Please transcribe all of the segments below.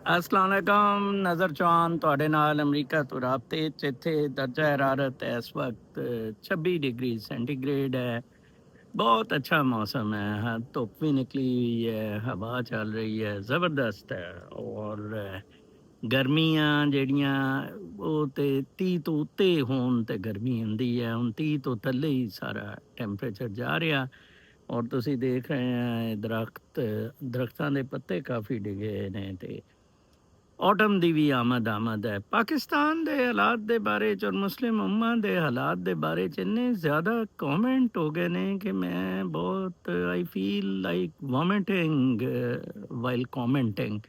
अस्सलाम वालेकुम नज़र चौहान ਤੁਹਾਡੇ ਨਾਲ ਅਮਰੀਕਾ ਤੋਂ ਰਾਬਤੇ 'ਚ ਇੱਥੇ ਦਰਜਾ ਹਰਾਰਤ ਇਸ ਵਕਤ 26 ਡਿਗਰੀ ਸੈਂਟੀਗ੍ਰੇਡ ਹੈ। ਬਹੁਤ ਅੱਛਾ ਮੌਸਮ ਹੈ। ਹਾਂ, ਧੁੱਪ ਵੀ ਨਿਕਲੀ हुई है, हवा ਚੱਲ ਰਹੀ ਹੈ, ਜ਼ਬਰਦਸਤ ਹੈ। ਔਰ ਗਰਮੀਆਂ ਜਿਹੜੀਆਂ ਉਹ ਤੇ 30 ਤੋਂ ਉੱਤੇ ਹੋਣ ਤੇ ਗਰਮੀ ਹੁੰਦੀ ਹੈ। ਹੁਣ 30 ਤੋਂ ਥੱਲੇ ਹੀ ਸਾਰਾ ਟੈਂਪਰੇਚਰ ਜਾ ਰਿਹਾ। ਔਰ ਤੁਸੀਂ ਦੇਖ ਰਹੇ ਆ ਦਰਖਤਾਂ ਦੇ ਪੱਤੇ ਕਾਫੀ ਡਿੱਗੇ ਨੇ ਤੇ ਆਟਮ ਦੀ ਵੀ ਆਮਦ ਹੈ। ਪਾਕਿਸਤਾਨ ਦੇ ਹਾਲਾਤ ਦੇ ਬਾਰੇ 'ਚ ਔਰ ਮੁਸਲਿਮ ਉਮਾ ਦੇ ਹਾਲਾਤ ਦੇ ਬਾਰੇ 'ਚ ਇੰਨੇ ਜ਼ਿਆਦਾ ਕਮੈਂਟ ਹੋ ਗਏ ਨੇ ਕਿ ਮੈਂ ਬਹੁਤ I feel like vomiting while commenting.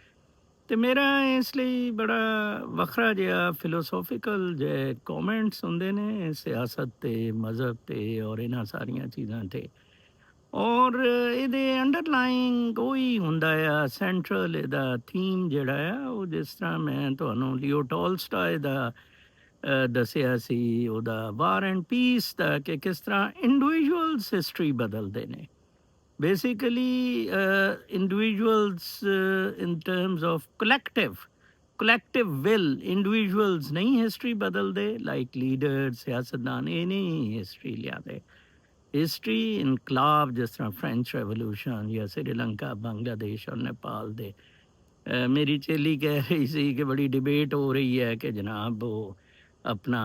ਤੇ ਮੇਰਾ ਇਸ ਲਈ ਬੜਾ ਵੱਖਰਾ ਜਿਹਾ ਫਿਲੋਸੋਫੀਕਲ ਜੇ ਕਮੈਂਟਸ ਹੁੰਦੇ ਨੇ ਸਿਆਸਤ ਤੇ ਮਜ਼ਹਬ ਤੇ ਔਰ ਇਹਨਾਂ ਸਾਰੀਆਂ ਚੀਜ਼ਾਂ ਤੇ। ਔਰ ਇਹਦੇ ਅੰਡਰਲਾਈਂਗ ਉਹੀ ਹੁੰਦਾ ਆ ਸੈਂਟਰਲ ਇਹਦਾ ਥੀਮ ਜਿਹੜਾ ਆ ਉਹ ਜਿਸ ਤਰ੍ਹਾਂ ਮੈਂ ਤੁਹਾਨੂੰ ਲਿਓ ਟੋਲਸਟਾਏ ਦਾ ਦੱਸਿਆ ਸੀ ਉਹਦਾ ਵਾਰ ਐਂਡ ਪੀਸ ਦਾ ਕਿ ਕਿਸ ਤਰ੍ਹਾਂ ਇੰਡੀਵਿਜੂਅਲਸ ਹਿਸਟਰੀ ਬਦਲਦੇ ਨੇ। Basically individuals in terms of collective will individuals ਨਹੀਂ ਹਿਸਟਰੀ ਬਦਲਦੇ ਲਾਈਕ ਲੀਡਰ ਸਿਆਸਤਦਾਨ ਇਹ ਨਹੀਂ ਹਿਸਟਰੀ ਲਿਆਦੇ। हिस्ट्री इनकलाब जिस तरह फ्रेंच रेवोल्यूशन या श्रीलंका बांग्लादेश और नेपाल दे मेरी चेली कह रही सी कि बड़ी डिबेट हो रही है कि जनाब वो अपना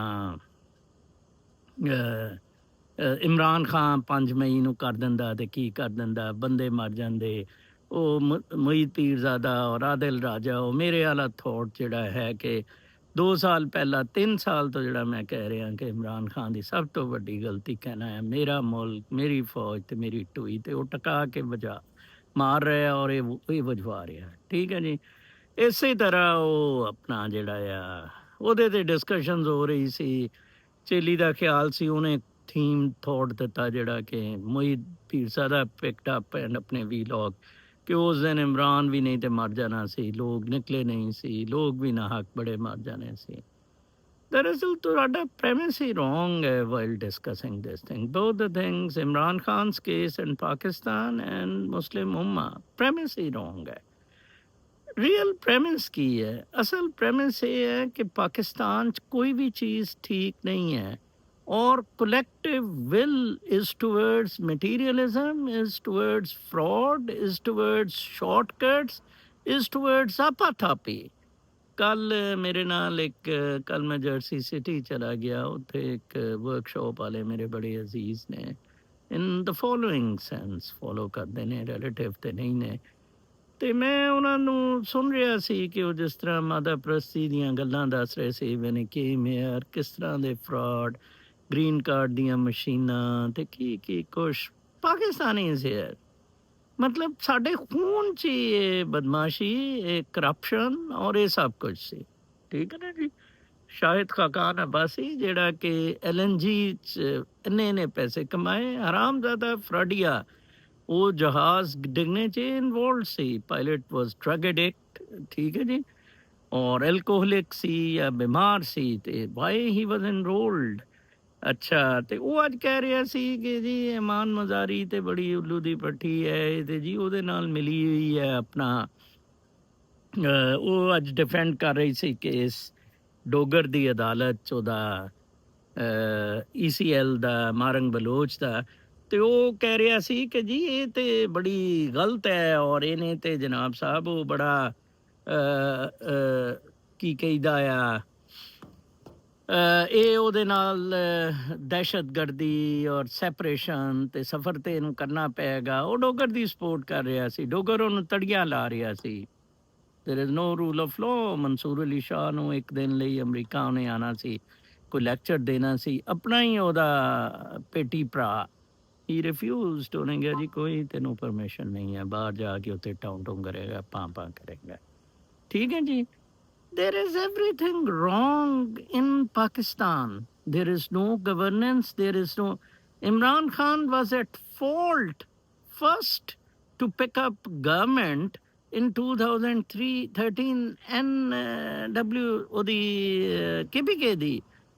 इमरान खान 5 मई ਨੂੰ ਕਰ ਦਿੰਦਾ ਤੇ ਕੀ ਕਰ ਦਿੰਦਾ ਬੰਦੇ ਮਰ ਜਾਂਦੇ। ਉਹ ਮੁਈਦ ਪੀਰਜ਼ਾਦਾ ਔਰ ਆਦਿਲ ਰਾਜਾ ਉਹ ਮੇਰੇ ਵਾਲਾ ਥੋਟ ਜਿਹੜਾ ਹੈ ਕਿ 2 ਸਾਲ ਪਹਿਲਾਂ 3 ਸਾਲ ਤੋਂ ਜਿਹੜਾ ਮੈਂ ਕਹਿ ਰਿਹਾ ਕਿ ਇਮਰਾਨ ਖਾਨ ਦੀ ਸਭ ਤੋਂ ਵੱਡੀ ਗਲਤੀ ਕਹਿਣਾ ਹੈ ਮੇਰਾ ਮੁਲਕ ਮੇਰੀ ਫੌਜ ਤੇ ਮੇਰੀ ਟੂਈ ਤੇ ਉਹ ਟਕਾ ਕੇ ਮਾਰ ਰਿਹਾ ਔਰ ਇਹ ਵਜਵਾ ਰਿਹਾ। ਠੀਕ ਹੈ ਜੀ। ਇਸੇ ਤਰ੍ਹਾਂ ਉਹ ਆਪਣਾ ਜਿਹੜਾ ਆ ਉਹਦੇ ਤੇ ਡਿਸਕਸ਼ਨਸ ਹੋ ਰਹੀ ਸੀ। ਚੇਲੀ ਦਾ ਖਿਆਲ ਸੀ ਉਹਨੇ ਥੀਮ ਥੋੜ ਦਿੱਤਾ ਜਿਹੜਾ ਕਿ ਮੁਈਦ ਪੀਰਜ਼ਾਦਾ ਪਿਕਡ ਅਪ ਐਂਡ ਆਪਣੇ ਵੀਲੌਗ ਕਿ ਉਸ ਦਿਨ ਇਮਰਾਨ ਵੀ ਨਹੀਂ ਤੇ ਮਰ ਜਾਣਾ ਸੀ, ਲੋਕ ਨਿਕਲੇ ਨਹੀਂ ਸੀ, ਲੋਕ ਵੀ ਨਾ ਹੱਕ ਬੜੇ ਮਰ ਜਾਣੇ ਸੀ। ਦਰਅਸਲ ਤੁਹਾਡਾ premise ਹੀ wrong ਹੈ while discussing this thing. Both the things, Imran Khan's case in Pakistan and Muslim Ummah, premise he wrong ਹੈ। ਰੀਅਲ premise ਕੀ ਹੈ? ਅਸਲ premise ਇਹ ਹੈ ਕਿ ਪਾਕਿਸਤਾਨ 'ਚ ਕੋਈ ਵੀ ਚੀਜ਼ ਠੀਕ ਨਹੀਂ ਹੈ or collective will is towards materialism, is towards fraud, is towards shortcuts, is towards apathapi। ਕੱਲ ਮੇਰੇ ਨਾਲ ਕੱਲ ਮੈਂ ਜਰਸੀ ਸਿਟੀ ਚਲਾ ਗਿਆ। ਉੱਥੇ ਇੱਕ ਵਰਕਸ਼ਾਪ ਵਾਲੇ ਮੇਰੇ ਬੜੇ ਅਜ਼ੀਜ਼ ਨੇ ਇਨ ਦ ਫੋਲੋਇੰਗ ਸੈਂਸ ਫੋਲੋ ਕਰਦੇ ਨੇ ਰਿਲੇਟਿਵ ਤੇ ਨਹੀਂ ਨੇ। ਤੇ ਮੈਂ ਉਹਨਾਂ ਨੂੰ ਸੁਣ ਰਿਹਾ ਸੀ ਕਿ ਉਹ ਜਿਸ ਤਰ੍ਹਾਂ ਮਾਦਾ ਪ੍ਰਸਤੀ ਦੀਆਂ ਗੱਲਾਂ ਦੱਸ ਰਹੇ ਸੀ ਮੈਨੇ ਕਿ ਮੇਅਰ ਕਿਸ ਤਰ੍ਹਾਂ ਦੇ ਫਰਾਡ ਗ੍ਰੀਨ ਕਾਰਡ ਦੀਆਂ ਮਸ਼ੀਨਾਂ ਤੇ ਕੀ ਕੁਛ ਪਾਕਿਸਤਾਨੀ ਸੀ। ਮਤਲਬ ਸਾਡੇ ਖੂਨ 'ਚ ਹੀ ਇਹ ਬਦਮਾਸ਼ੀ ਇਹ ਕਰਪਸ਼ਨ ਔਰ ਇਹ ਸਭ ਕੁਝ ਸੀ। ਠੀਕ ਹੈ ਨਾ ਜੀ। ਸ਼ਾਹਿਦ ਖਾਕਾਨ ਅਬਾਸੀ ਜਿਹੜਾ ਕਿ LNG 'ਚ ਇੰਨੇ ਪੈਸੇ ਕਮਾਏ ਹਰਾਮਜ਼ਾਦਾ ਫਰਾਡੀਆ। ਉਹ ਜਹਾਜ਼ ਡਿੱਗਣੇ 'ਚ ਇਨਵੋਲਵਡ ਸੀ। ਪਾਇਲਟ ਵਾਜ਼ ਡਰਗ ਐਡਿਕਟ। ਠੀਕ ਹੈ ਜੀ। ਔਰ ਐਲਕੋਹਲਿਕ ਸੀ ਜਾਂ ਬਿਮਾਰ ਸੀ ਤੇ ਵਾਈ ਹੀ ਵਾਜ਼ ਇਨਰੋਲਡ। ਅੱਛਾ ਤੇ ਉਹ ਅੱਜ ਕਹਿ ਰਿਹਾ ਸੀ ਕਿ ਜੀ ਇਮਾਨ ਮਜ਼ਾਰੀ ਤੇ ਬੜੀ ਉੱਲੂ ਦੀ ਪੱਠੀ ਹੈ ਤੇ ਜੀ ਉਹਦੇ ਨਾਲ ਮਿਲੀ ਹੋਈ ਹੈ ਆਪਣਾ ਉਹ ਅੱਜ ਡਿਫੈਂਡ ਕਰ ਰਹੀ ਸੀ ਕੇਸ ਡੋਗਰ ਦੀ ਅਦਾਲਤ 'ਚ ਉਹਦਾ ECL ਦਾ ਮਾਰੰਗ ਬਲੋਚ ਦਾ। ਤੇ ਉਹ ਕਹਿ ਰਿਹਾ ਸੀ ਕਿ ਜੀ ਇਹ ਤੇ ਬੜੀ ਗਲਤ ਹੈ ਔਰ ਇਹਨੇ ਤੇ ਜਨਾਬ ਸਾਹਿਬ ਉਹ ਬੜਾ ਕੀ ਕਹਿੰਦਾ ਆ ਇਹ ਉਹਦੇ ਨਾਲ ਦਹਿਸ਼ਤਗਰਦੀ ਔਰ ਸੈਪਰੇਸ਼ਨ ਤੇ ਸਫ਼ਰ ਤੇ ਇਹਨੂੰ ਕਰਨਾ ਪਏਗਾ। ਉਹ ਡੋਗਰ ਦੀ ਸਪੋਰਟ ਕਰ ਰਿਹਾ ਸੀ। ਡੋਗਰ ਉਹਨੂੰ ਤੜੀਆਂ ਲਾ ਰਿਹਾ ਸੀ। There is no rule of law. Mansoor Ali Shah ਨੂੰ ਇੱਕ ਦਿਨ ਲਈ ਅਮਰੀਕਾ ਉਹਨੇ ਆਉਣਾ ਸੀ, ਕੋਈ ਲੈਕਚਰ ਦੇਣਾ ਸੀ, ਆਪਣਾ ਹੀ ਉਹਦਾ ਪੇਟੀ ਭਰਾ ਹੀ ਰਿਫਿਊਜ਼ਡ। ਉਹਨੇ ਕਿਹਾ ਜੀ ਕੋਈ ਤੈਨੂੰ ਪਰਮਿਸ਼ਨ ਨਹੀਂ ਹੈ, ਬਾਹਰ ਜਾ ਕੇ ਉੱਥੇ ਟਾਉਂ ਕਰੇਗਾ, ਪਾਂ ਕਰੇਗਾ। ਠੀਕ ਹੈ ਜੀ। There is everything wrong in Pakistan. There is no governance. There is no. Imran Khan was at fault first to pick up government in 2013 NW the KPK.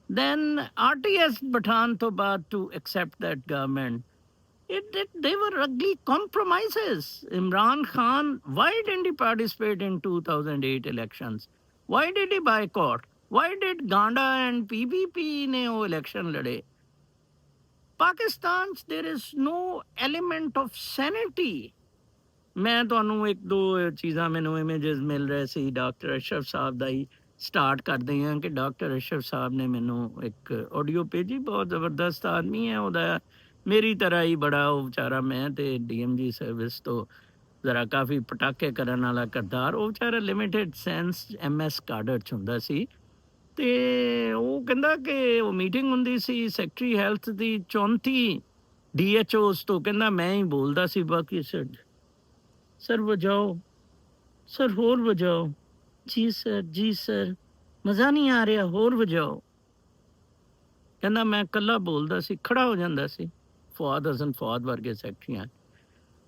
Then RTS Pathan to baad to accept that government. They were ugly compromises. Imran Khan, why didn't he participate in 2008 elections? Why did he boycott? Why did Ganda and PPP ne wo election lade? Pakistan, there is no element of sanity. ਮੈਂ ਤੁਹਾਨੂੰ ਇੱਕ ਦੋ ਚੀਜ਼ਾਂ ਮੈਨੂੰ images ਮਿਲ ਰਹੇ ਸੀ doctor Ashraf ਸਾਹਿਬ ਦਾ ਹੀ start ਕਰਦੇ ਹਾਂ ਕਿ ਡਾਕਟਰ ਅਸ਼ਰਫ ਸਾਹਿਬ ਨੇ ਮੈਨੂੰ ਇੱਕ ਆਡੀਓ ਭੇਜੀ ਬਹੁਤ ਜ਼ਬਰਦਸਤ ਆਦਮੀ ਹੈ ਉਹਦਾ ਮੇਰੀ ਤਰ੍ਹਾਂ ਹੀ ਬੜਾ ਉਹ ਵਿਚਾਰਾ ਮੈਂ ਤੇ ਡੀਐਮਜੀ ਸਰਵਿਸ ਤੋਂ ਜ਼ਰਾ ਕਾਫੀ ਪਟਾਕੇ ਕਰਨ ਵਾਲਾ ਕਰਦਾਰ ਉਹ ਵਿਚਾਰਾ ਲਿਮਿਟਿਡ ਸੈਂਸ ਐਮਐਸ ਕਾਡਰ 'ਚ ਹੁੰਦਾ ਸੀ ਤੇ ਉਹ ਕਹਿੰਦਾ ਕਿ ਉਹ ਮੀਟਿੰਗ ਹੁੰਦੀ ਸੀ ਸੈਕਟਰੀ ਹੈਲਥ ਦੀ 34 ਡੀਐਚਓਸ ਤੋਂ ਕਹਿੰਦਾ ਮੈਂ ਹੀ ਬੋਲਦਾ ਸੀ ਬਾਕੀ सर बजाओ सर होर बजाओ जी सर मज़ा नहीं आ ਰਿਹਾ ਹੋਰ ਵਜਾਓ ਕਹਿੰਦਾ ਮੈਂ ਇਕੱਲਾ ਬੋਲਦਾ ਸੀ ਖੜਾ ਹੋ ਜਾਂਦਾ ਸੀ ਫੁਆਦ ਹਸਨ ਫੁਆਦ ਵਰਗੇ ਸੈਕਟਰੀਆਂ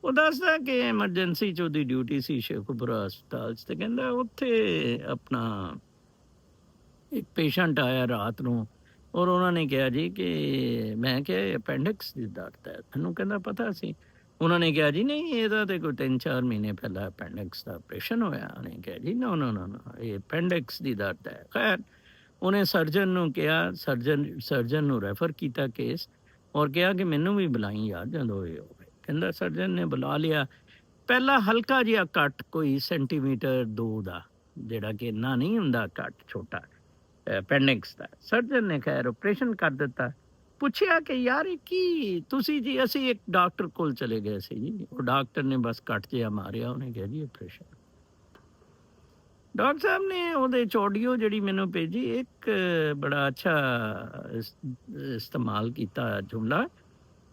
ਉਹ ਦੱਸਦਾ ਕਿ ਐਮਰਜੈਂਸੀ 'ਚ ਉਹਦੀ ਡਿਊਟੀ ਸੀ ਸ਼ੇਖੂਪੁਰਾ ਹਸਪਤਾਲ 'ਚ ਤੇ ਕਹਿੰਦਾ ਉੱਥੇ ਆਪਣਾ ਇੱਕ ਪੇਸ਼ੈਂਟ ਆਇਆ ਰਾਤ ਨੂੰ ਔਰ ਉਹਨਾਂ ਨੇ ਕਿਹਾ ਜੀ ਕਿ ਮੈਂ ਕਿਹਾ ਅਪੈਂਡਿਕਸ ਦੀ ਦਰਦ ਹੈ ਮੈਨੂੰ ਕਹਿੰਦਾ ਪਤਾ ਸੀ ਉਹਨਾਂ ਨੇ ਕਿਹਾ ਜੀ ਨਹੀਂ ਇਹਦਾ ਤੇ ਕੋਈ 3-4 ਮਹੀਨੇ ਪਹਿਲਾਂ ਅਪੈਂਡਿਕਸ ਦਾ ਆਪਰੇਸ਼ਨ ਹੋਇਆ ਉਹਨੇ ਕਿਹਾ ਜੀ ਨੋ ਇਹ ਅਪੈਂਡਿਕਸ ਦੀ ਦਰਦ ਹੈ ਖੈਰ ਉਹਨੇ ਸਰਜਨ ਨੂੰ ਕਿਹਾ ਸਰਜਨ ਨੂੰ ਰੈਫਰ ਕੀਤਾ ਕੇਸ ਔਰ ਕਿਹਾ ਕਿ ਮੈਨੂੰ ਵੀ ਬੁਲਾਈ ਯਾਰ ਜਦੋਂ ਇਹ ਹੋਵੇ ਕਹਿੰਦਾ ਸਰਜਨ ਨੇ ਬੁਲਾ ਲਿਆ ਪਹਿਲਾ ਹਲਕਾ ਜਿਹਾ ਕੱਟ ਕੋਈ ਸੈਂਟੀਮੀਟਰ 2 ਦਾ ਜਿਹੜਾ ਕਿ ਇੰਨਾ ਨਹੀਂ ਹੁੰਦਾ ਕੱਟ ਛੋਟਾ ਅਪੈਂਡਿਕਸ ਦਾ ਸਰਜਨ ਨੇ ਖੈਰ ਆਪਰੇਸ਼ਨ ਕਰ ਦਿੱਤਾ ਪੁੱਛਿਆ ਕਿ ਯਾਰ ਇਹ ਕੀ ਤੁਸੀਂ ਜੀ ਅਸੀਂ ਇੱਕ ਡਾਕਟਰ ਕੋਲ ਚਲੇ ਗਏ ਸੀ ਜੀ ਉਹ ਡਾਕਟਰ ਨੇ ਬਸ ਕੱਟ ਜਿਹਾ ਮਾਰਿਆ ਉਹਨੇ ਕਿਹਾ ਜੀ ਆਪਰੇਸ਼ਨ ਡਾਕਟਰ ਸਾਹਿਬ ਨੇ ਉਹਦੇ ਆਡੀਓ ਜਿਹੜੀ ਮੈਨੂੰ ਭੇਜੀ ਇੱਕ ਬੜਾ ਅੱਛਾ ਇਸਤੇਮਾਲ ਕੀਤਾ ਜੁਮਲਾ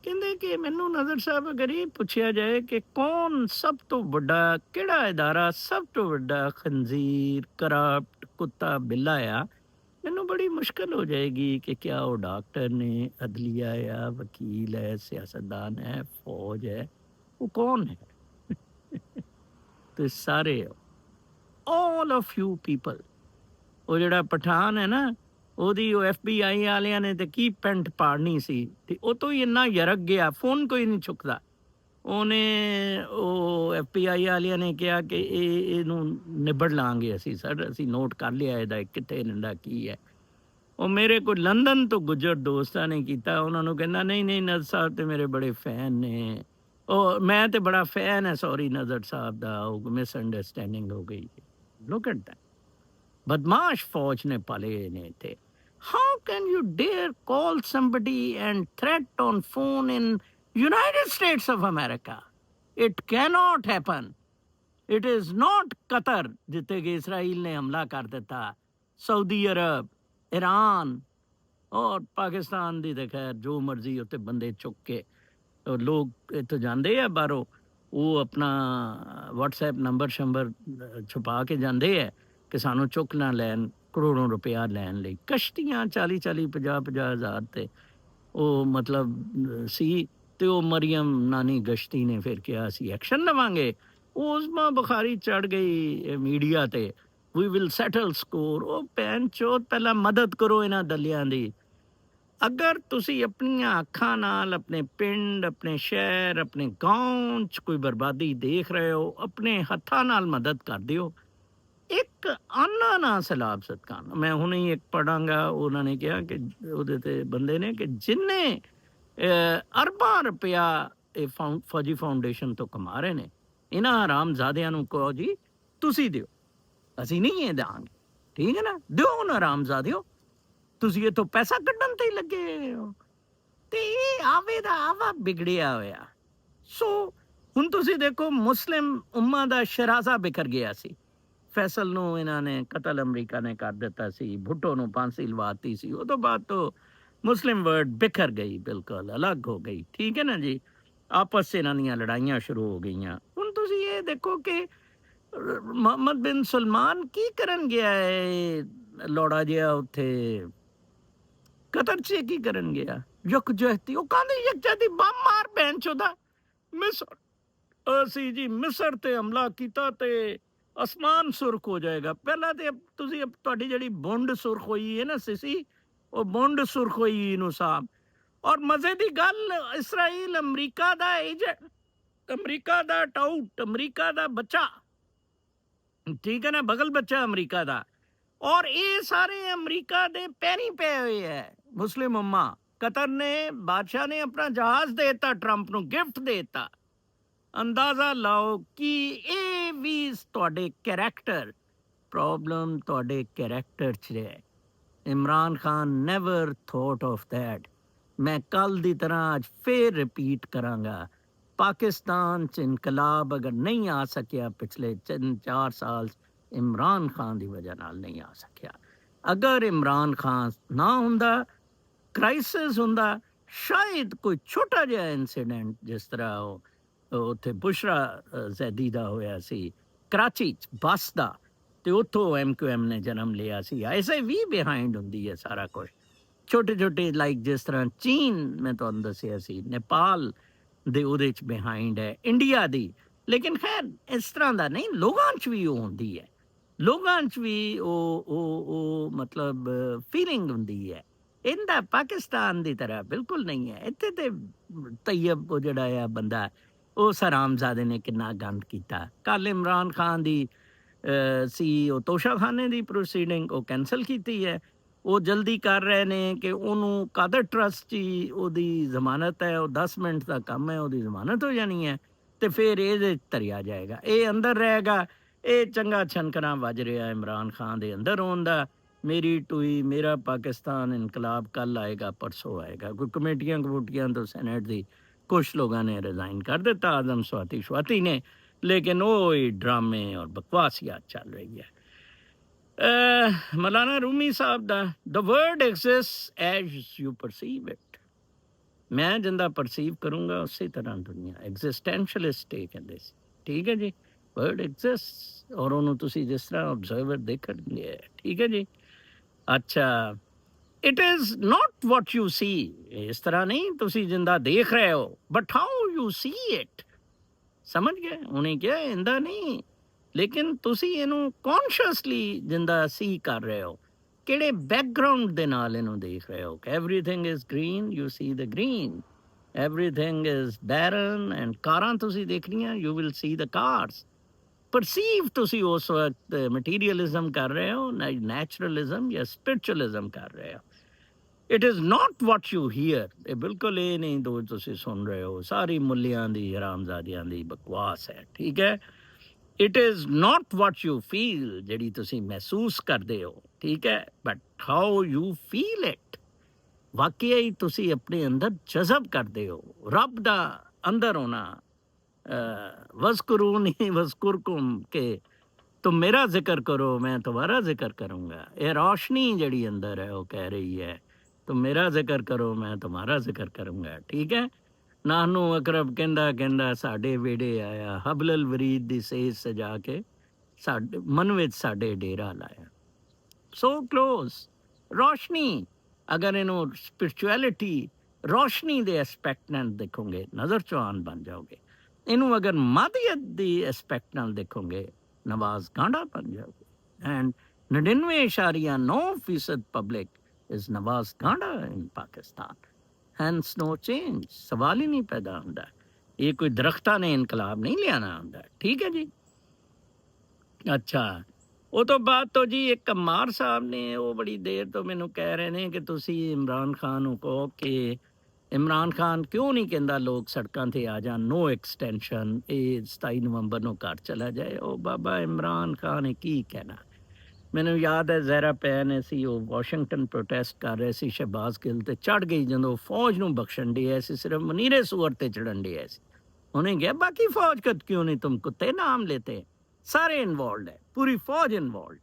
ਕਹਿੰਦੇ ਕਿ ਮੈਨੂੰ ਨਜ਼ਰ ਸਾਹਿਬ ਅਗਰ ਇਹ ਪੁੱਛਿਆ ਜਾਏ ਕਿ ਕੌਣ ਸਭ ਤੋਂ ਵੱਡਾ ਕਿਹੜਾ ਇਦਾਰਾ ਸਭ ਤੋਂ ਵੱਡਾ ਖੰਜ਼ੀਰ ਕਰਪਟ ਕੁੱਤਾ ਬਿੱਲਾ ਆ ਮੈਨੂੰ ਬੜੀ ਮੁਸ਼ਕਿਲ ਹੋ ਜਾਏਗੀ ਕਿ ਕਿਆ ਉਹ ਡਾਕਟਰ ਨੇ ਅਦਲੀਆ ਆ ਵਕੀਲ ਹੈ ਸਿਆਸਤਦਾਨ ਹੈ ਫੌਜ ਹੈ ਉਹ ਕੌਣ ਹੈ ਤੇ ਸਾਰੇ all of you people ਉਹ ਜਿਹੜਾ ਪਠਾਨ ਹੈ ਨਾ ਉਹਦੀ ਉਹ FBI ਵਾਲਿਆਂ ਨੇ ਤੇ ਕੀ ਪੈਂਟ ਪਾੜਨੀ ਸੀ ਤੇ ਉਹ ਤੋਂ ਹੀ ਇੰਨਾ ਯਰਕ ਗਿਆ ਫੋਨ ਕੋਈ ਨਹੀਂ ਚੁੱਕਦਾ ਉਹਨੇ ਉਹ FBI ਵਾਲਿਆਂ ਨੇ ਕਿਹਾ ਕਿ ਇਹਨੂੰ ਨਿਬੜ ਲਾਂਗੇ ਅਸੀਂ ਸਰ ਅਸੀਂ ਨੋਟ ਕਰ ਲਿਆ ਇਹਦਾ ਕਿੱਥੇ ਨੰਦਾ ਕੀ ਹੈ ਉਹ ਮੇਰੇ ਕੋਲ ਲੰਦਨ ਤੋਂ ਗੁਜਰ ਦੋਸਤਾਂ ਨੇ ਕੀਤਾ ਉਹਨਾਂ ਨੂੰ ਕਹਿੰਦਾ ਨਹੀਂ ਨਜ਼ਰ ਸਾਹਿਬ ਤੇ ਮੇਰੇ ਬੜੇ ਫੈਨ ਨੇ ਉਹ ਮੈਂ ਤੇ ਬੜਾ ਫੈਨ ਹੈ ਸੌਰੀ ਨਜ਼ਰ ਸਾਹਿਬ ਦਾ ਉਹ ਮਿਸ ਅੰਡਰਸਟੈਂਡਿੰਗ ਹੋ ਗਈ ਲੁੱਕ ਐਟ ਦੈਟ ਬਦਮਾਸ਼ ਫੌਜ ਨੇ ਪਾਲੇ ਨੇ ਤੇ how can you dare call somebody and threat on phone in United States of America? It cannot happen. It is not Qatar ਜਿੱਥੇ ਕਿ ਇਸਰਾਈਲ ਨੇ ਹਮਲਾ ਕਰ ਦਿੱਤਾ ਸਾਊਦੀ ਅਰਬ ਈਰਾਨ ਔਰ ਪਾਕਿਸਤਾਨ ਦੀ ਤੇ ਖੈਰ ਜੋ ਮਰਜ਼ੀ ਉੱਤੇ ਬੰਦੇ ਚੁੱਕ ਕੇ ਲੋਕ ਇੱਥੋਂ ਜਾਂਦੇ ਆ ਬਾਹਰੋਂ ਉਹ ਆਪਣਾ WhatsApp ਨੰਬਰ ਸ਼ੰਬਰ ਛੁਪਾ ਕੇ ਜਾਂਦੇ ਹੈ ਕਿ ਸਾਨੂੰ ਚੁੱਕ ਨਾ ਲੈਣ ਕਰੋੜਾਂ ਰੁਪਇਆ ਲੈਣ ਲਈ ਕਸ਼ਤੀਆਂ 40 50 ਹਜ਼ਾਰ ਤੇ ਉਹ ਮਤਲਬ ਸੀ ਤੇ ਉਹ ਮਰੀਮ ਨਾਨੀ ਗਸ਼ਤੀ ਨੇ ਫਿਰ ਕਿਹਾ ਅਸੀਂ ਐਕਸ਼ਨ ਲਵਾਂਗੇ ਉਸਮਾ ਬੁਖਾਰੀ ਚੜ ਗਈ ਮੀਡੀਆ ਤੇ ਵੀ ਵਿਲ ਸੈਟਲ ਸਕੋਰ ਉਹ ਭੈਣ ਚੋਦ ਪਹਿਲਾਂ ਮਦਦ ਕਰੋ ਇਹਨਾਂ ਦਲਿਆਂ ਦੀ ਅਗਰ ਤੁਸੀਂ ਆਪਣੀਆਂ ਅੱਖਾਂ ਨਾਲ ਆਪਣੇ ਪਿੰਡ ਆਪਣੇ ਸ਼ਹਿਰ ਆਪਣੇ ਗਾਉਂ 'ਚ ਕੋਈ ਬਰਬਾਦੀ ਦੇਖ ਰਹੇ ਹੋ ਆਪਣੇ ਹੱਥਾਂ ਨਾਲ ਮਦਦ ਕਰ ਦਿਓ ਇੱਕ ਆਨਾ ਨਾ ਸਲਾਬ ਸਦਕਾ ਮੈਂ ਹੁਣੇ ਹੀ ਇੱਕ ਪੜਾਂਗਾ ਉਹਨਾਂ ਨੇ ਕਿਹਾ ਕਿ ਉਹਦੇ ਤੇ ਬੰਦੇ ਨੇ ਕਿ ਜਿੰਨੇ ਅਰਬਾਂ ਰੁਪਇਆ ਇਹ ਫੌਜੀ ਫਾਊਂਡੇਸ਼ਨ ਤੋਂ ਕਮਾ ਰਹੇ ਨੇ ਇਹਨਾਂ ਹਰਾਮਜ਼ਾਦਿਆਂ ਨੂੰ ਕਹੋ ਜੀ ਤੁਸੀਂ ਦਿਓ ਅਸੀਂ ਨਹੀਂ ਇਹ ਦਾਂਗੇ ਠੀਕ ਹੈ ਨਾ ਦਿਓ ਨਾ ਹਰਾਮਜ਼ਾਦਿਓ ਤੁਸੀਂ ਇਹ ਤੋਂ ਪੈਸਾ ਕੱਢਣ ਤੇ ਹੀ ਲੱਗੇ ਹੋ ਤੇ ਇਹ ਆਵੇ ਦਾ ਆਵਾ ਵਿਗੜਿਆ ਹੋਇਆ ਸੋ ਹੁਣ ਤੁਸੀਂ ਦੇਖੋ ਮੁਸਲਿਮ ਉਮਾ ਦਾ ਸ਼ਰਾਜ਼ਾ ਬਿਖਰ ਗਿਆ ਸੀ ਫੈਸਲ ਨੂੰ ਇਹਨਾਂ ਨੇ ਕਤਲ ਅਮਰੀਕਾ ਨੇ ਕਰ ਦਿੱਤਾ ਸੀ ਭੁੱਟੋ ਨੂੰ ਫਾਂਸੀ ਲਵਾਤੀ ਸੀ ਉਹ ਤੋਂ ਬਾਅਦ ਤੋਂ ਮੁਸਲਿਮ ਵਰਡ ਬਿਖਰ ਗਈ ਬਿਲਕੁਲ ਅਲੱਗ ਹੋ ਗਈ ਠੀਕ ਹੈ ਨਾ ਜੀ ਆਪਸ 'ਚ ਇਹਨਾਂ ਦੀਆਂ ਲੜਾਈਆਂ ਸ਼ੁਰੂ ਹੋ ਗਈਆਂ ਹੁਣ ਤੁਸੀਂ ਇਹ ਦੇਖੋ ਕਿ ਮੁਹੰਮਦ ਬਿਨ ਸਲਮਾਨ ਕੀ ਕਰਨ ਗਿਆ ਹੈ ਲੋੜਾ ਜਿਹਾ ਉੱਥੇ ਕਤਰ 'ਚ ਕੀ ਕਰਨ ਗਿਆ ਯਕਜਹਿਤੀ ਉਹ ਕਹਿੰਦੇ ਯਕਜਹਿਤੀ ਬੰਬ ਮਾਰ ਭੈਣ ਚੋਦਾ ਮਿਸਰ ਅਸੀਂ ਜੀ ਮਿਸਰ ਤੇ ਹਮਲਾ ਕੀਤਾ ਤੇ ਅਸਮਾਨ ਸੁਰਖ ਹੋ ਜਾਏਗਾ ਪਹਿਲਾਂ ਤੇ ਤੁਸੀਂ ਤੁਹਾਡੀ ਜਿਹੜੀ ਬੁੰਡ ਸੁਰਖ ਹੋਈ ਹੈ ਨਾ ਸਿਸੀ ਉਹ ਬੁੰਡ ਸੁਰਖ ਹੋਈ ਨੂੰ ਸਾਹਿਬ ਔਰ ਮਜ਼ੇ ਦੀ ਗੱਲ, ਇਸਰਾਈਲ ਅਮਰੀਕਾ ਦਾ ਏਜੰਟ, ਅਮਰੀਕਾ ਦਾ ਟਾਊਟ, ਅਮਰੀਕਾ ਦਾ ਬੱਚਾ, ਠੀਕ ਹੈ ਨਾ, ਬਗਲ ਬੱਚਾ ਅਮਰੀਕਾ ਦਾ। ਔਰ ਇਹ ਸਾਰੇ ਅਮਰੀਕਾ ਦੇ ਪੈਰੀ ਪਏ ਹੋਏ ਹੈ ਮੁਸਲਿਮ ਉਮਾ। ਕਤਰ ਨੇ, ਬਾਦਸ਼ਾਹ ਨੇ ਆਪਣਾ ਜਹਾਜ਼ ਦੇ ਦਿੱਤਾ ਟਰੰਪ ਨੂੰ, ਗਿਫਟ ਦੇ ਦਿੱਤਾ। ਅੰਦਾਜ਼ਾ ਲਾਓ ਕਿ ਇਹ ਵੀ ਤੁਹਾਡੇ ਕੈਰੈਕਟਰ ਪ੍ਰੋਬਲਮ, ਤੁਹਾਡੇ ਕੈਰੈਕਟਰ 'ਚ ਹੈ। Imran Khan never thought of that. ਮੈਂ ਕੱਲ ਦੀ ਤਰ੍ਹਾਂ ਅੱਜ ਫੇਰ ਰਿਪੀਟ ਕਰਾਂਗਾ, ਪਾਕਿਸਤਾਨ 'ਚ ਇਨਕਲਾਬ ਅਗਰ ਨਹੀਂ ਆ ਸਕਿਆ ਪਿਛਲੇ 3-4 ਸਾਲ, ਇਮਰਾਨ ਖਾਨ ਦੀ ਵਜ੍ਹਾ ਨਾਲ ਨਹੀਂ ਆ ਸਕਿਆ। ਅਗਰ ਇਮਰਾਨ ਖਾਨ ਨਾ ਹੁੰਦਾ, ਕ੍ਰਾਈਸਿਸ ਹੁੰਦਾ, ਸ਼ਾਇਦ ਕੋਈ ਛੋਟਾ ਜਿਹਾ ਇਨਸੀਡੈਂਟ ਜਿਸ ਤਰ੍ਹਾਂ ਉਹ ਉੱਥੇ ਬੁਸ਼ਰਾ ਜ਼ੈਦੀ ਦਾ ਹੋਇਆ ਸੀ ਕਰਾਚੀ 'ਚ ਬੱਸ ਦਾ, ਤੇ ਉੱਥੋਂ MQM ਨੇ ਜਨਮ ਲਿਆ ਸੀ। ਐਸੇ ਵੀ ਬਿਹਾਈਂਡ ਹੁੰਦੀ ਹੈ ਸਾਰਾ ਕੁਝ, ਛੋਟੇ ਛੋਟੇ, ਲਾਈਕ ਜਿਸ ਤਰ੍ਹਾਂ ਚੀਨ ਮੈਂ ਤੁਹਾਨੂੰ ਦੱਸਿਆ ਸੀ, ਨੇਪਾਲ ਦੇ ਉਹਦੇ 'ਚ ਬਿਹਾਈਂਡ ਹੈ, ਇੰਡੀਆ ਦੀ। ਲੇਕਿਨ ਖੈਰ ਇਸ ਤਰ੍ਹਾਂ ਦਾ ਨਹੀਂ, ਲੋਕਾਂ 'ਚ ਵੀ ਉਹ ਹੁੰਦੀ ਹੈ, ਲੋਕਾਂ 'ਚ ਵੀ ਉਹ ਮਤਲਬ ਫੀਲਿੰਗ ਹੁੰਦੀ ਹੈ। ਇਹਦਾ ਪਾਕਿਸਤਾਨ ਦੀ ਤਰ੍ਹਾਂ ਬਿਲਕੁਲ ਨਹੀਂ ਹੈ। ਇੱਥੇ ਤੇ ਤੈਯਬ ਉਹ ਜਿਹੜਾ ਆ ਬੰਦਾ, ਉਸ ਹਰਾਮਜ਼ਾਦੇ ਨੇ ਕਿੰਨਾ ਗੰਦ ਕੀਤਾ। ਕੱਲ ਇਮਰਾਨ ਖਾਨ ਦੀ ਸੀ ਉਹ ਤੋਸ਼ਾਖਾਨੇ ਦੀ ਪ੍ਰੋਸੀਡਿੰਗ, ਉਹ ਕੈਂਸਲ ਕੀਤੀ ਹੈ। ਉਹ ਜਲਦੀ ਕਰ ਰਹੇ ਨੇ ਕਿ ਉਹਨੂੰ ਕਾਦਰ ਟਰਸਟ 'ਚ ਹੀ ਉਹਦੀ ਜ਼ਮਾਨਤ ਹੈ, ਉਹ 10 ਮਿੰਟ ਦਾ ਕੰਮ ਹੈ, ਉਹਦੀ ਜ਼ਮਾਨਤ ਹੋ ਜਾਣੀ ਹੈ, ਤੇ ਫਿਰ ਇਹਦੇ 'ਚ ਧਰਿਆ ਜਾਏਗਾ, ਇਹ ਅੰਦਰ ਰਹੇਗਾ। ਇਹ ਚੰਗਾ ਛਨਕਣਾ ਵੱਜ ਰਿਹਾ ਇਮਰਾਨ ਖਾਨ ਦੇ ਅੰਦਰ ਹੋਣ ਦਾ। ਮੇਰੀ ਟੂਈ, ਮੇਰਾ ਪਾਕਿਸਤਾਨ ਇਨਕਲਾਬ ਕੱਲ ਆਏਗਾ, ਪਰਸੋਂ ਆਏਗਾ। ਕੋਈ ਕਮੇਟੀਆਂ ਕਮੂਟੀਆਂ ਤੋਂ ਸੈਨੇਟ ਦੀ ਕੁਛ ਲੋਕਾਂ ਨੇ ਰਿਜ਼ਾਈਨ ਕਰ ਦਿੱਤਾ, ਆਜ਼ਮ ਸਵਾਤੀ ਸ਼ਵਾਤੀ ਨੇ, लेकिन वो ड्रामे और बकवासियात चल रही है। मौलाना रूमी साहब दा, the word exist as you perceive it. मैं जिंदा परसीव करूंगा उसी तरह दुनिया, एग्जिस्टेंशलिस्ट टेक इन दिस, ठीक है जी। वर्ड एग्जिस्ट और उन्होंने तुसी जिस तरह ऑब्जर्वर देखणगे, ठीक है जी। अच्छा, it is not what you see, इस तरह नहीं तुसी जिंदा देख रहे हो, but how you see it. ਸਮਝ ਗਏ? ਉਹਨੇ ਕਿਹਾ ਇੰਦਾ ਨਹੀਂ, ਲੇਕਿਨ ਤੁਸੀਂ ਇਹਨੂੰ ਕੌਨਸ਼ੀਅਸਲੀ ਜਿੰਦਾ ਸੀ ਕਰ ਰਹੇ ਹੋ, ਕਿਹੜੇ ਬੈਕਗਰਾਉਂਡ ਦੇ ਨਾਲ ਇਹਨੂੰ ਦੇਖ ਰਹੇ ਹੋ। Everything is green, you see the green, everything is barren, and ਕਾਰਾਂ ਤੁਸੀਂ ਦੇਖਣੀਆਂ, you will see the cars. Perceive ਤੁਸੀਂ ਉਸ ਵਕਤ ਮਟੀਰੀਅਲਿਜ਼ਮ ਕਰ ਰਹੇ ਹੋ, ਨੈਚੁਰਲਿਜ਼ਮ ਜਾਂ ਸਪਿਰਿਚੁਅਲਿਜ਼ਮ ਕਰ ਰਹੇ ਹੋ। It is not what you hear. ਇਹ ਬਿਲਕੁਲ ਇਹ ਨਹੀਂ ਦੋ ਤੁਸੀਂ ਸੁਣ ਰਹੇ ਹੋ, ਸਾਰੀ ਮੁੱਲਿਆਂ ਦੀ ਹਰਾਮਜ਼ਾਦਿਆਂ ਦੀ ਬਕਵਾਸ ਹੈ, ਠੀਕ ਹੈ। It is not what you feel, ਜਿਹੜੀ ਤੁਸੀਂ ਮਹਿਸੂਸ ਕਰਦੇ ਹੋ, ਠੀਕ ਹੈ, but how you feel it. ਵਾਕਿਆ ਹੀ ਤੁਸੀਂ ਆਪਣੇ ਅੰਦਰ ਜਜ਼ਬ ਕਰਦੇ ਹੋ ਰੱਬ ਦਾ ਅੰਦਰ ਹੋਣਾ। ਵਜ਼ਕਰੂਨੀ ਵਜ਼ਕੁਰਕੁਮ, ਕਿ ਤੁਮ ਮੇਰਾ ਜ਼ਿਕਰ ਕਰੋ ਮੈਂ ਤੁਹਾਡਾ ਜ਼ਿਕਰ ਕਰੂੰਗਾ। ਇਹ ਰੌਸ਼ਨੀ ਜਿਹੜੀ ਅੰਦਰ ਹੈ ਉਹ ਕਹਿ ਰਹੀ ਹੈ तुम मेरा जिक्र करो मैं तुम्हारा जिक्र करूँगा, ठीक है। नानू अकरब कहंदा साडे वेड़े आया, हबलल वरीद दी सेज सजा के साडे मन विच साडे डेरा लाया। सो क्लोज, रोशनी। अगर इनू स्पिरिचुअलिटी रोशनी दे एस्पैक्ट नाल देखोगे, नज़र चौहान बन जाओगे। इनू अगर मादियत दी एस्पैक्ट नाल देखोगे, नवाज गांडा बन जाओगे। And 99.9% public is Nawaz Gandha in Pakistan. Hence no change. सवाल ही नहीं पैदा होता। ये कोई दरख्ता ने इनकलाब नहीं लियाना होता, ठीक है जी। अच्छा, वो तो बात तो जी एक कमार साहब ने वो बड़ी देर तो मैनू कह रहे ने कि तुसी इमरान खान को कि इमरान खान क्यों नहीं कहता लोग सड़कों ते आ जान, नो एक्सटेंशन, ये 27 नवंबर ਨੂੰ ਘਰ ਚਲਾ ਜਾਏ। ਉਹ ਬਾਬਾ ਇਮਰਾਨ ਖਾਨ ਨੇ ਕੀ ਕਹਿਣਾ। ਮੈਨੂੰ ਯਾਦ ਹੈ ਜ਼ਹਿਰਾ ਪੈਨ ਸੀ, ਉਹ ਵਾਸ਼ਿੰਗਟਨ ਪ੍ਰੋਟੈਸਟ ਕਰ ਰਹੇ ਸੀ, ਸ਼ਹਿਬਾਜ਼ ਗਿੱਲ ਤੇ ਚੜ੍ਹ ਗਈ ਜਦੋਂ ਫੌਜ ਨੂੰ ਬਖਸ਼ਣ ਡਿਆ ਸੀ, ਸਿਰਫ ਮਨੀਰੇ ਸੂਰ ਤੇ ਚੜ੍ਹਨ ਡਿਆ ਸੀ। ਉਹਨੇ ਕਿਹਾ ਬਾਕੀ ਫੌਜ ਕਦ ਕਿਉਂ ਨਹੀਂ ਤੁਮ ਕੁੱਤੇ ਨਾਮ लेते, ਸਾਰੇ ਇਨਵੋਲਡ ਹੈ, ਪੂਰੀ ਫੌਜ ਇਨਵੋਲਡ,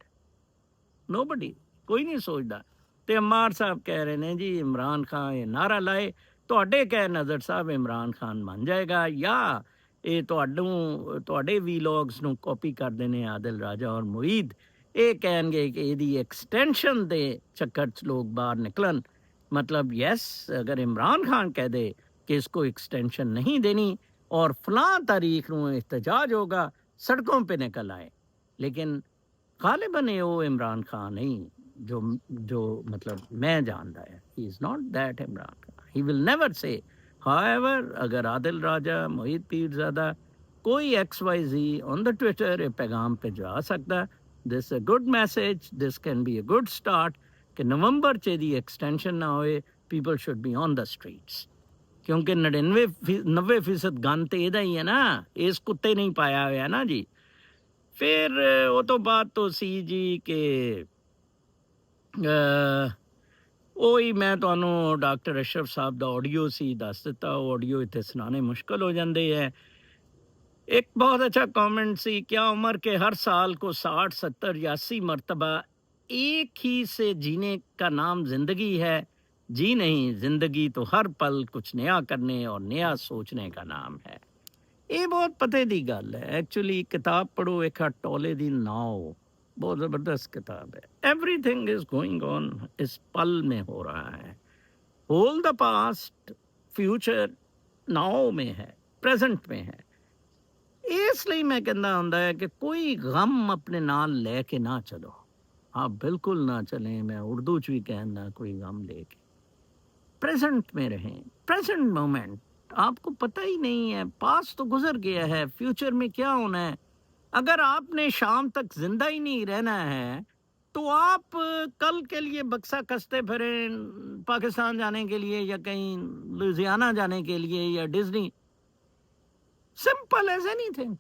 ਨੋਬਡੀ, ਕੋਈ ਨਹੀਂ ਸੋਚਦਾ। ਤੇ ਅਮਾਰ ਸਾਹਿਬ ਕਹਿ ਰਹੇ ਨੇ ਜੀ ਇਮਰਾਨ ਖਾਨ ਇਹ ਨਾਰਾ ਲਾਏ, ਤੁਹਾਡੇ ਕਹਿ ਨਜ਼ਰ ਸਾਹਿਬ ਇਮਰਾਨ ਖਾਨ ਮੰਨ ਜਾਏਗਾ, ਜਾਂ ਇਹ ਤੁਹਾਡੇ ਵੀਲੋਗਸ ਨੂੰ ਕਾਪੀ ਕਰਦੇ ਨੇ ਆਦਿਲ ਰਾਜਾ ਔਰ ਮੁਈਦ, ਇਹ ਕਹਿਣਗੇ ਕਿ ਇਹਦੀ ਐਕਸਟੈਂਸ਼ਨ ਦੇ ਚੱਕਰ 'ਚ ਲੋਕ ਬਾਹਰ ਨਿਕਲਣ। मतलब यस, अगर इमरान खान कह दे कि इसको एक्सटेंशन नहीं देनी और फलां तारीख को एहतजाज होगा, सड़कों पे निकल आए। लेकिन गालिबन वो इमरान खान नहीं जो मतलब मैं जानता है, he is not that Imran Khan. He will never say. However, अगर आदिल राजा, मोहित पीरज़ादा, कोई XYZ on the Twitter ये पैगाम भिजवा सकता, this is a good message, this can be a good start कि नवंबर च दी extension ना होए, people should be on the streets. क्योंकि 90% गन तो ਇਹਦਾ ਹੀ ਹੈ ਨਾ, ਇਸ ਕੁੱਤੇ ਨਹੀਂ ਪਾਇਆ ਹੋਇਆ ਨਾ ਜੀ। ਫਿਰ ਉਹ ਤੋਂ ਬਾਅਦ ਤੋਂ ਸੀ ਜੀ ਕਿ ਉਹੀ ਮੈਂ ਤੁਹਾਨੂੰ ਡਾਕਟਰ ਅਸ਼ਰਫ ਸਾਹਿਬ ਦਾ ਆਡੀਓ ਸੀ ਦੱਸ ਦਿੱਤਾ, ਉਹ ਆਡੀਓ ਇੱਥੇ ਸੁਣਾਉਣੇ ਮੁਸ਼ਕਲ ਹੋ ਜਾਂਦੇ ਹੈ। एक बहुत अच्छा कमेंट सी, क्या उम्र के हर साल को 60, 70 या 80 मरतबा एक ही से जीने का नाम जिंदगी है? जी नहीं, जिंदगी तो हर पल कुछ नया करने और नया सोचने का नाम है। ये बहुत पते दी गल है। एक्चुअली किताब पढ़ो एक टोले दी नाव, बहुत ज़बरदस्त किताब है। एवरीथिंग इज गोइंग ऑन, इस पल में हो रहा है। होल द पास्ट, फ्यूचर नाव में है, प्रेजेंट में है। इसलिए मैं कहना होंदा है कि कोई गम अपने नाल लेके ना चलो। आप बिल्कुल ना चलें, मैं उर्दू च भी कहना, कोई गम लेके प्रेजेंट में रहें। प्रेजेंट मोमेंट, आपको पता ही नहीं है, पास तो गुजर गया है, फ्यूचर में क्या होना है। अगर आपने शाम तक जिंदा ही नहीं रहना है तो आप कल के लिए बक्सा कसते फिरें पाकिस्तान जाने के लिए या कहीं लुधियाना जाने के लिए या Disney. Simple as anything.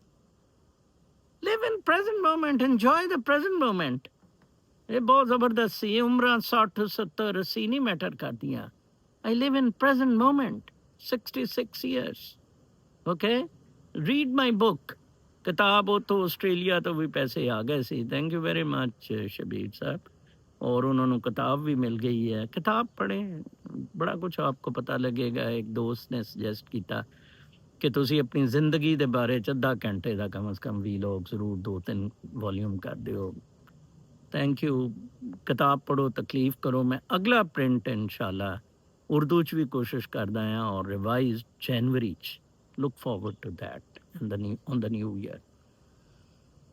Live in present moment. Enjoy the present moment. ये बहुत ज़बरदस्त सी, ये उम्र 60, 70, 80 नहीं मैटर करतियाँ। I live in present moment. 66 years. Okay? Read my book. किताब हो तो ऑस्ट्रेलिया तो भी पैसे आ गए सी। Thank you very much Shabir साहब। और उन्होंने किताब भी मिल गई है। किताब पढ़ें, बड़ा कुछ आपको पता लगेगा। एक दोस्त ने सजेस्ट किया कि तुसी अपनी जिंदगी के बारे च अद्धा घंटे का कम से कम वीलॉग जरूर 2-3 वॉल्यूम कर दियो। Thank you. किताब पढ़ो, तकलीफ करो। मैं अगला प्रिंट इंशाल्लाह उर्दू च भी कोशिश करदा हां और रिवाइज जनवरी च। Look forward to that on the new year.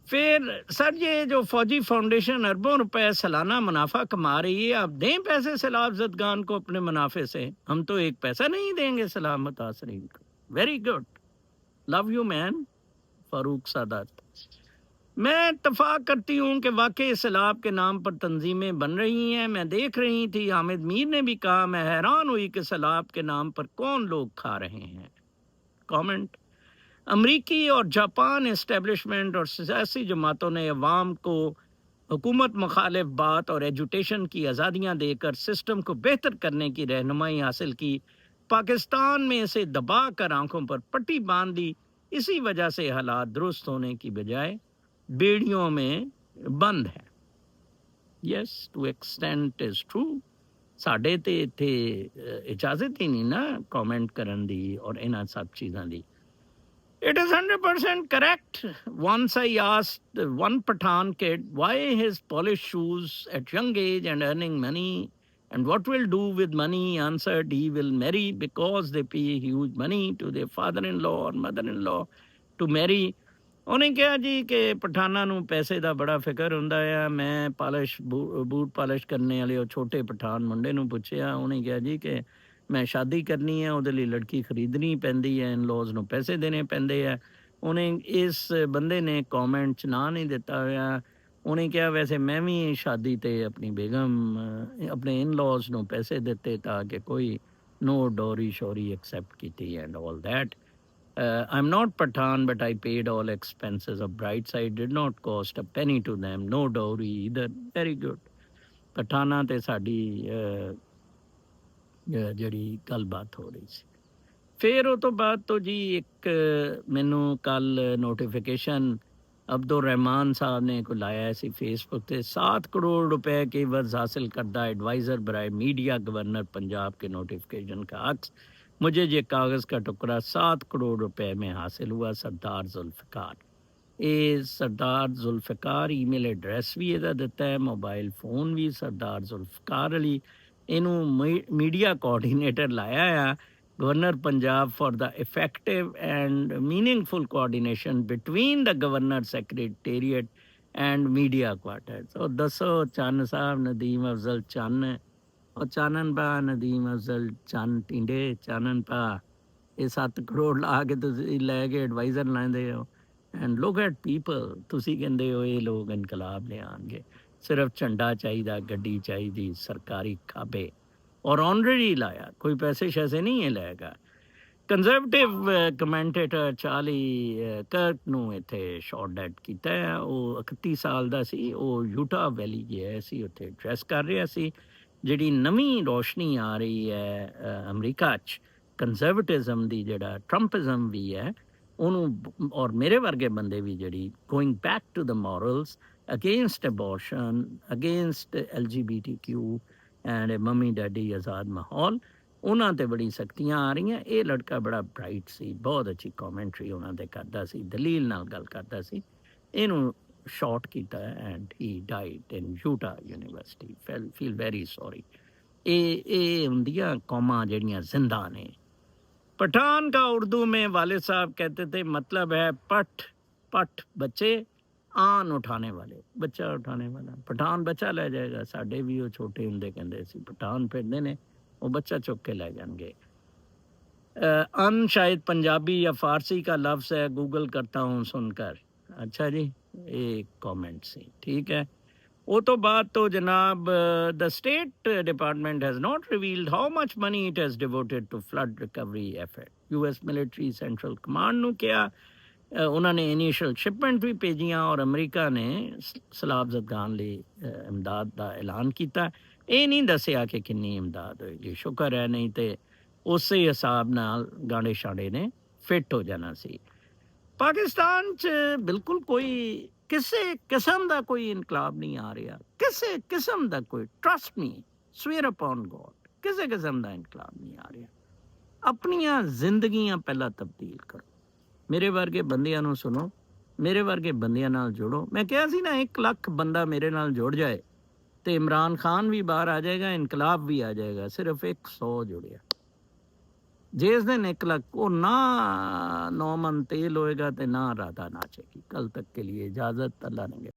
फिर सर ये जो फौजी फाउंडेशन अरबों रुपए सालाना मुनाफा कमा रही है, आप दें पैसे सलाम जदगान को अपने मुनाफे से। हम तो एक पैसा नहीं देंगे सलाम मुतासरीन को। Very good, love you man. Farooq Sadat. मैं इत्तफाक करती हूँ कि वाकई सैलाब के नाम पर तंजीमें बन रही हैं। मैं देख रही थी हामिद मीर ने भी कहा, मैं हैरान हुई कि सैलाब के नाम पर कौन लोग खा रहे हैं। कमेंट, अमरीकी और जापान इस्टेब्लिशमेंट और सियासी जमातों ने अवाम को हुकूमत मुखालिफ बात और एजुटेशन की आज़ादियाँ देकर सिस्टम को बेहतर करने की रहनुमाई हासिल की। पाकिस्तान में इसे दबा कर आंखों पर पट्टी बांध दी। इसी वजह से हालात दुरुस्त होने की बजाय बेड़ियों में बंद है। Yes, to extent is true. साढ़े ते इत्थे इजाजत ही नहीं ना कमेंट करन दी और इन्हां सब चीज़ां दी। It is 100% correct. Once I asked one Pathan kid why his polished shoes at young age and earning money and what will do with money, he answered he will marry because they pay huge money to their father-in-law or mother-in-law to marry. ਉਹਨੇ ਕਿਹਾ ਜੀ ਕਿ ਪਠਾਨਾਂ ਨੂੰ ਪੈਸੇ ਦਾ ਬੜਾ ਫਿਕਰ ਹੁੰਦਾ ਆ। ਮੈਂ ਬੂਟ ਪਾਲਿਸ਼ ਕਰਨੇ ਵਾਲੇ ਉਹ ਛੋਟੇ ਪਠਾਨ ਮੁੰਡੇ ਨੂੰ ਪੁੱਛਿਆ, ਉਹਨੇ ਕਿਹਾ ਜੀ ਕਿ ਮੈਂ ਸ਼ਾਦੀ ਕਰਨੀ ਹੈ, ਉਹਦੇ ਲਈ ਲੜਕੀ ਖਰੀਦਣੀ ਪੈਂਦੀ ਹੈ, ਇਨ-ਲॉज ਨੂੰ ਪੈਸੇ ਦੇਣੇ ਪੈਂਦੇ ਆ। ਉਹਨੇ ਇਸ ਬੰਦੇ ਨੇ ਕਮੈਂਟ 'ਚ ਨਾਂ ਨਹੀਂ ਦਿੱਤਾ ਹੋਇਆ। ਉਹਨੇ ਕਿਹਾ ਵੈਸੇ ਮੈਂ ਵੀ ਸ਼ਾਦੀ 'ਤੇ ਆਪਣੀ ਬੇਗਮ ਆਪਣੇ ਇਨ-ਲॉज ਨੂੰ ਪੈਸੇ ਦਿੱਤੇ ਤਾਂ ਕਿ ਕੋਈ ਨੋ ਡੋਰੀ ਸ਼ੋਰੀ ਐਕਸੈਪਟ ਕੀਤੀ and all that. I'm not Pathan, but I paid all expenses of bride side. Did not cost a penny to them. No dowry either. Very good. ਪਠਾਨਾਂ ਤੇ ਸਾਡੀ ਜਿਹੜੀ ਗੱਲਬਾਤ ਹੋ ਰਹੀ ਸੀ। ਫਿਰ ਉਹ ਤੋਂ ਬਾਅਦ ਤੋਂ ਜੀ ਇੱਕ ਮੈਨੂੰ ਕੱਲ नोटिफिकेशन अब्दुल रहमान साहब ने को लाया सी फेसबुक पे 7 करोड़ रुपए के एवज हासिल करदा एडवाइज़र बराए मीडिया गवर्नर पंजाब के नोटिफिकेशन का अक्स मुझे ये कागज़ का टुकड़ा 7 करोड़ रुपए में हासिल हुआ। सरदार जुल्फ़िकार, ये सरदार जुल्फ़िकार ईमेल एड्रैस भी ਇਹਦਾ ਦਿੱਤਾ ਹੈ, मोबाइल फोन भी सरदार जुल्फ़िकार अली। ਇਹਨੂੰ मीडिया कोऑर्डिनेटर लाया है governor Punjab for the effective and meaningful coordination between the governor secretariat and media quarter. तो दसो चन्न साहब, नदीम अफजल चन्न ਉਹ ਚਾਨਣ ਪਾ ਨਦੀਮ ਅਫਜ਼ਲ ਚੰਨ ਟਿੰਡੇ ਚਾਨਣ ਪਾ ਇਹ 7 ਕਰੋੜ ਲਾ ਕੇ ਤੁਸੀਂ ਲੈ ਕੇ ਐਡਵਾਈਜ਼ਰ ਲੈਂਦੇ ਹੋ ਐਂਡ ਲੁੱਕ ਐਟ ਪੀਪਲ ਤੁਸੀਂ ਕਹਿੰਦੇ ਹੋ ਇਹ ਲੋਕ ਇਨਕਲਾਬ ਲਿਆਉਣਗੇ ਸਿਰਫ ਝੰਡਾ ਚਾਹੀਦਾ ਗੱਡੀ ਚਾਹੀਦੀ ਸਰਕਾਰੀ ਖਾਬੇ ਔਰ ਆਲਰੇਡੀ ਲਾਇਆ ਕੋਈ ਪੈਸੇ ਸ਼ੈਸੇ ਨਹੀਂ ਇਹ ਲਏਗਾ ਕੰਜ਼ਰਵੇਟਿਵ ਕਮੈਂਟੇਟਰ ਚਾਰਲੀ ਕਰਕ ਨੂੰ ਇੱਥੇ ਸ਼ਾਟ ਡੈਡ ਕੀਤਾ ਹੈ ਉਹ 31 ਸਾਲ ਦਾ ਸੀ ਉਹ ਯੂਟਾ ਵੈਲੀ ਗਿਆ ਸੀ ਉੱਥੇ ਡਰੈਸ ਕਰ ਰਿਹਾ ਸੀ ਜਿਹੜੀ ਨਵੀਂ ਰੋਸ਼ਨੀ ਆ ਰਹੀ ਹੈ ਅਮਰੀਕਾ 'ਚ ਕੰਜ਼ਰਵੇਟਿਜ਼ਮ ਦੀ ਜਿਹੜਾ ਟਰੰਪਿਜ਼ਮ ਵੀ ਹੈ ਉਹਨੂੰ ਔਰ ਮੇਰੇ ਵਰਗੇ ਬੰਦੇ ਵੀ ਜਿਹੜੀ going back to the morals against abortion against LGBTQ and mummy daddy ਆਜ਼ਾਦ ਮਾਹੌਲ ਉਹਨਾਂ ਤੇ ਬੜੀ ਸਖਤੀਆਂ ਆ ਰਹੀਆਂ ਇਹ ਲੜਕਾ ਬੜਾ ਬ੍ਰਾਈਟ ਸੀ ਬਹੁਤ ਅੱਛੀ ਕਮੈਂਟਰੀ ਉਹਨਾਂ ਦੇ ਕਰਦਾ ਸੀ ਦਲੀਲ ਨਾਲ ਗੱਲ ਕਰਦਾ ਸੀ ਇਹਨੂੰ ਸ਼ਾਟ ਕੀਤਾ and he died in Utah university feel very sorry ਇਹ ਹੁੰਦੀਆਂ ਕੌਮਾਂ ਜਿਹੜੀਆਂ ਜ਼ਿੰਦਾ ਨੇ पठान का उर्दू में वालिद साहब कहते थे मतलब है पठ पठ बच्चे आन उठाने वाले बच्चा उठाने वाला पठान बच्चा ले जाएगा साढ़े भी वो छोटे होंगे कहते सी पठान फिरते ने वो बच्चा चुक के ले जाएंगे अन शायद पंजाबी या फारसी का लफ्ज़ है गूगल करता हूँ सुनकर अच्छा जी एक कमेंट सी ठीक है वो तो बात तो जनाब the state department has not revealed how much money it has devoted to flood recovery effort US military central command ਨੂੰ ਕਿਹਾ ਉਹਨਾਂ ਨੇ ਇਨੀਸ਼ੀਅਲ ਸ਼ਿਪਮੈਂਟ ਵੀ ਭੇਜੀਆਂ ਔਰ ਅਮਰੀਕਾ ਨੇ ਸਲਾਬ ਜ਼ਦਗਾਨ ਲਈ ਇਮਦਾਦ ਦਾ ਐਲਾਨ ਕੀਤਾ ਇਹ ਨਹੀਂ ਦੱਸਿਆ ਕਿ ਕਿੰਨੀ ਇਮਦਾਦ ਹੋਏਗੀ ਸ਼ੁਕਰ ਹੈ ਨਹੀਂ ਤੇ ਉਸੇ ਹਿਸਾਬ ਨਾਲ ਗਾਣੇ ਛਾੜੇ ਨੇ ਫਿੱਟ ਹੋ ਜਾਣਾ ਸੀ ਪਾਕਿਸਤਾਨ 'ਚ ਬਿਲਕੁਲ ਕੋਈ ਕਿਸੇ ਕਿਸਮ ਦਾ ਕੋਈ ਇਨਕਲਾਬ ਨਹੀਂ ਆ ਰਿਹਾ ਕਿਸੇ ਕਿਸਮ ਦਾ ਕੋਈ ਟਰਸਟ ਨਹੀਂ ਸਵੇਅਰ ਅਪਨ ਗੋਡ ਕਿਸੇ ਕਿਸਮ ਦਾ ਇਨਕਲਾਬ ਨਹੀਂ ਆ ਰਿਹਾ ਆਪਣੀਆਂ ਜ਼ਿੰਦਗੀਆਂ ਪਹਿਲਾਂ ਤਬਦੀਲ ਕਰੋ ਮੇਰੇ ਵਰਗੇ ਬੰਦਿਆਂ ਨੂੰ ਸੁਣੋ ਮੇਰੇ ਵਰਗੇ ਬੰਦਿਆਂ ਨਾਲ ਜੁੜੋ ਮੈਂ ਕਿਹਾ ਸੀ ਨਾ 1 ਲੱਖ ਬੰਦਾ ਮੇਰੇ ਨਾਲ ਜੁੜ ਜਾਏ ਤੇ ਇਮਰਾਨ ਖਾਨ ਵੀ ਬਾਹਰ ਆ ਜਾਏਗਾ ਇਨਕਲਾਬ ਵੀ ਆ ਜਾਏਗਾ ਸਿਰਫ 100 ਜੁੜਿਆ ਜਿਸ ਦਿਨ 1 ਲੱਖ ਉਹ ਨਾ 9 मन तेल होएगा तो ना राधा नाचेगी कल तक के लिए इजाज़त अल्लाह ने